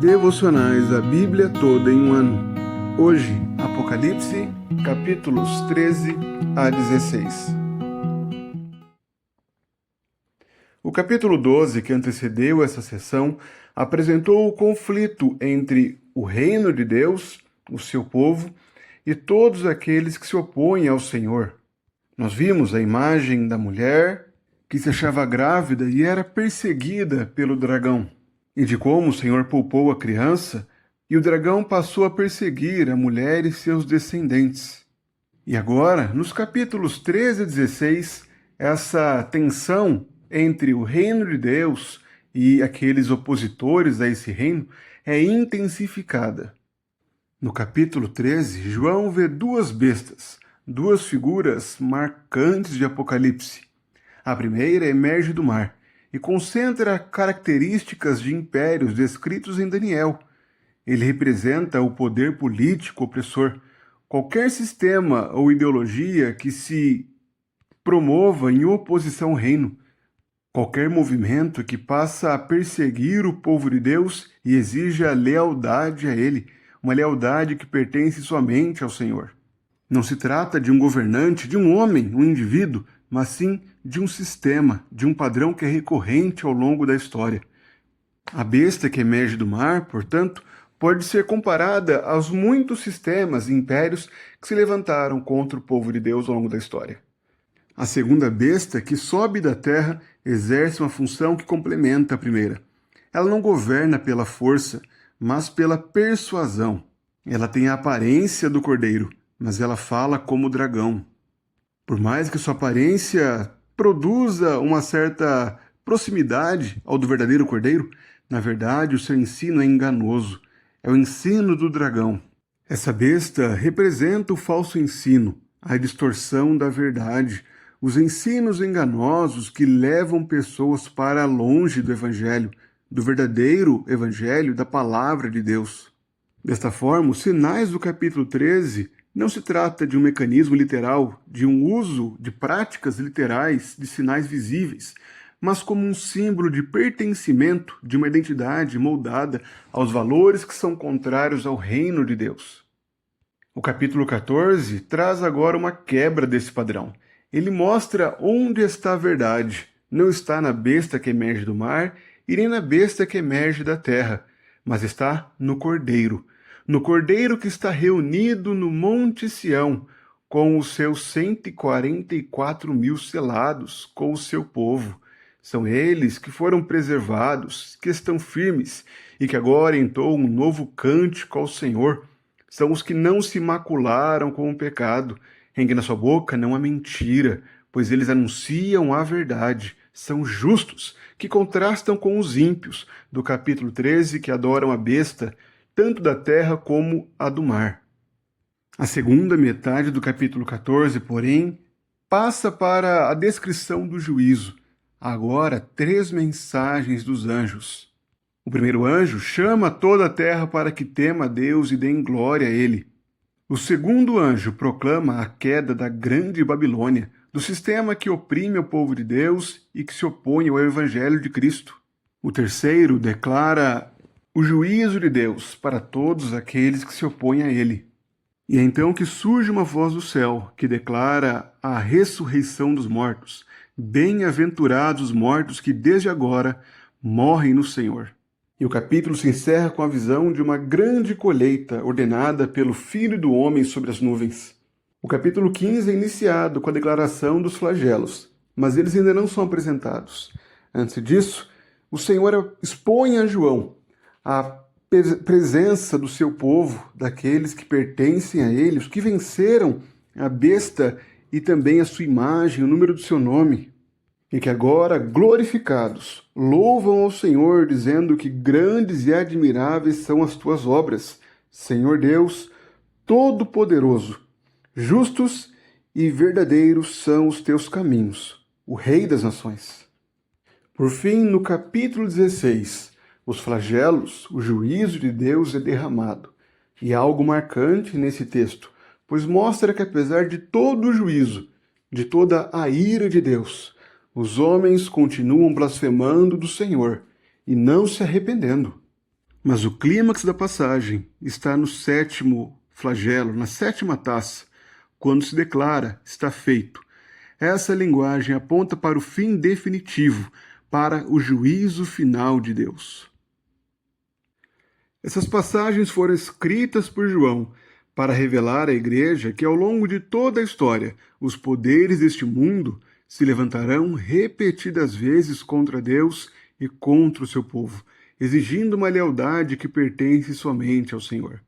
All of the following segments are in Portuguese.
Devocionais A Bíblia Toda em um Ano. Hoje, Apocalipse, capítulos 13 a 16. O capítulo 12, que antecedeu essa sessão, apresentou o conflito entre o reino de Deus, o seu povo, e todos aqueles que se opõem ao Senhor. Nós vimos a imagem da mulher que se achava grávida e era perseguida pelo dragão, e de como o Senhor poupou a criança, e o dragão passou a perseguir a mulher e seus descendentes. E agora, nos capítulos 13 e 16, essa tensão entre o reino de Deus e aqueles opositores a esse reino é intensificada. No capítulo 13, João vê duas bestas, duas figuras marcantes de Apocalipse. A primeira emerge do mar e concentra características de impérios descritos em Daniel. Ele representa o poder político opressor. Qualquer sistema ou ideologia que se promova em oposição ao reino, qualquer movimento que passa a perseguir o povo de Deus e exija lealdade a ele, uma lealdade que pertence somente ao Senhor. Não se trata de um governante, de um homem, um indivíduo, mas sim de um sistema, de um padrão que é recorrente ao longo da história. A besta que emerge do mar, portanto, pode ser comparada aos muitos sistemas e impérios que se levantaram contra o povo de Deus ao longo da história. A segunda besta, que sobe da terra, exerce uma função que complementa a primeira. Ela não governa pela força, mas pela persuasão. Ela tem a aparência do cordeiro, mas ela fala como o dragão. Por mais que sua aparência produza uma certa proximidade ao do verdadeiro cordeiro, na verdade o seu ensino é enganoso. É o ensino do dragão. Essa besta representa o falso ensino, a distorção da verdade, os ensinos enganosos que levam pessoas para longe do evangelho, do verdadeiro evangelho, da palavra de Deus. Desta forma, os sinais do capítulo 13 não se trata de um mecanismo literal, de um uso de práticas literais de sinais visíveis, mas como um símbolo de pertencimento de uma identidade moldada aos valores que são contrários ao reino de Deus. O capítulo 14 traz agora uma quebra desse padrão. Ele mostra onde está a verdade. Não está na besta que emerge do mar e nem na besta que emerge da terra, mas está no Cordeiro. No Cordeiro que está reunido no Monte Sião, com os seus 144 mil selados, com o seu povo. São eles que foram preservados, que estão firmes e que agora entoam um novo cântico ao Senhor. São os que não se macularam com o pecado, em que na sua boca não há mentira, pois eles anunciam a verdade. São justos, que contrastam com os ímpios, do capítulo 13, que adoram a besta, tanto da terra como a do mar. A segunda metade do capítulo 14, porém, passa para a descrição do juízo. Agora, 3 mensagens dos anjos. O primeiro anjo chama toda a terra para que tema a Deus e dê glória a ele. O segundo anjo proclama a queda da grande Babilônia, do sistema que oprime o povo de Deus e que se opõe ao evangelho de Cristo. O terceiro declara o juízo de Deus para todos aqueles que se opõem a ele. E é então que surge uma voz do céu que declara a ressurreição dos mortos. Bem-aventurados os mortos que desde agora morrem no Senhor. E o capítulo se encerra com a visão de uma grande colheita ordenada pelo Filho do Homem sobre as nuvens. O capítulo 15 é iniciado com a declaração dos flagelos, mas eles ainda não são apresentados. Antes disso, o Senhor expõe a João a presença do seu povo, daqueles que pertencem a ele, os que venceram a besta e também a sua imagem, o número do seu nome, e que agora, glorificados, louvam ao Senhor, dizendo que grandes e admiráveis são as tuas obras, Senhor Deus Todo-Poderoso. Justos e verdadeiros são os teus caminhos, o Rei das Nações. Por fim, no capítulo 16, os flagelos, o juízo de Deus é derramado. E há algo marcante nesse texto, pois mostra que apesar de todo o juízo, de toda a ira de Deus, os homens continuam blasfemando do Senhor e não se arrependendo. Mas o clímax da passagem está no sétimo flagelo, na sétima taça, quando se declara: está feito. Essa linguagem aponta para o fim definitivo, para o juízo final de Deus. Essas passagens foram escritas por João para revelar à igreja que, ao longo de toda a história, os poderes deste mundo se levantarão repetidas vezes contra Deus e contra o seu povo, exigindo uma lealdade que pertence somente ao Senhor.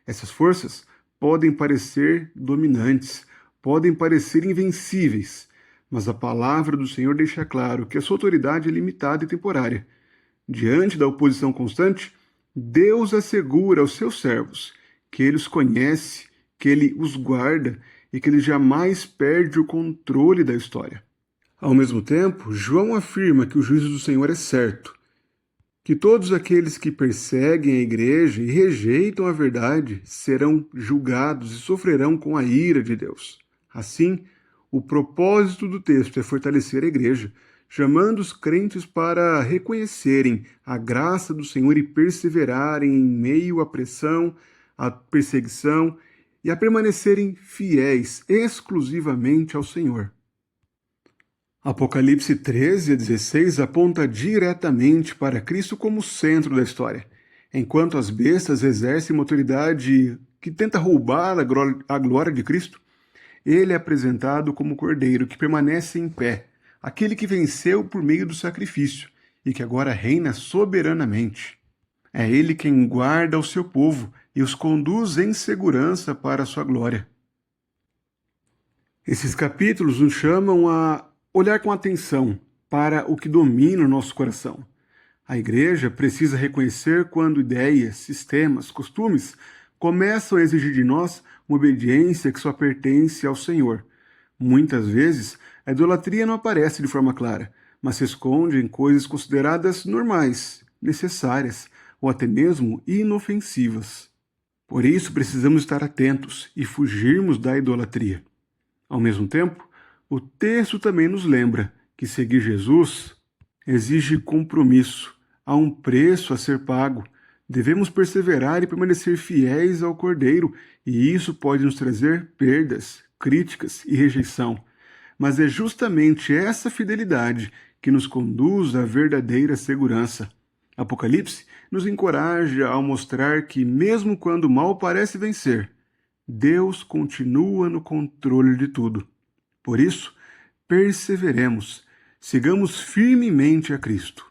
Essas forças podem parecer dominantes, podem parecer invencíveis, mas a palavra do Senhor deixa claro que a sua autoridade é limitada e temporária. Diante da oposição constante, Deus assegura aos seus servos que Ele os conhece, que Ele os guarda e que Ele jamais perde o controle da história. Ao mesmo tempo, João afirma que o juízo do Senhor é certo, que todos aqueles que perseguem a igreja e rejeitam a verdade serão julgados e sofrerão com a ira de Deus. Assim, o propósito do texto é fortalecer a igreja, chamando os crentes para reconhecerem a graça do Senhor e perseverarem em meio à pressão, à perseguição e a permanecerem fiéis exclusivamente ao Senhor. Apocalipse 13 a 16 aponta diretamente para Cristo como centro da história. Enquanto as bestas exercem uma autoridade que tenta roubar a glória de Cristo, ele é apresentado como o Cordeiro que permanece em pé, aquele que venceu por meio do sacrifício e que agora reina soberanamente. É ele quem guarda o seu povo e os conduz em segurança para a sua glória. Esses capítulos nos chamam a olhar com atenção para o que domina o nosso coração. A igreja precisa reconhecer quando ideias, sistemas, costumes começam a exigir de nós uma obediência que só pertence ao Senhor. Muitas vezes, a idolatria não aparece de forma clara, mas se esconde em coisas consideradas normais, necessárias ou até mesmo inofensivas. Por isso, precisamos estar atentos e fugirmos da idolatria. Ao mesmo tempo, o texto também nos lembra que seguir Jesus exige compromisso, há um preço a ser pago. Devemos perseverar e permanecer fiéis ao Cordeiro, e isso pode nos trazer perdas, críticas e rejeição. Mas é justamente essa fidelidade que nos conduz à verdadeira segurança. Apocalipse nos encoraja ao mostrar que, mesmo quando o mal parece vencer, Deus continua no controle de tudo. Por isso, perseveremos, sigamos firmemente a Cristo.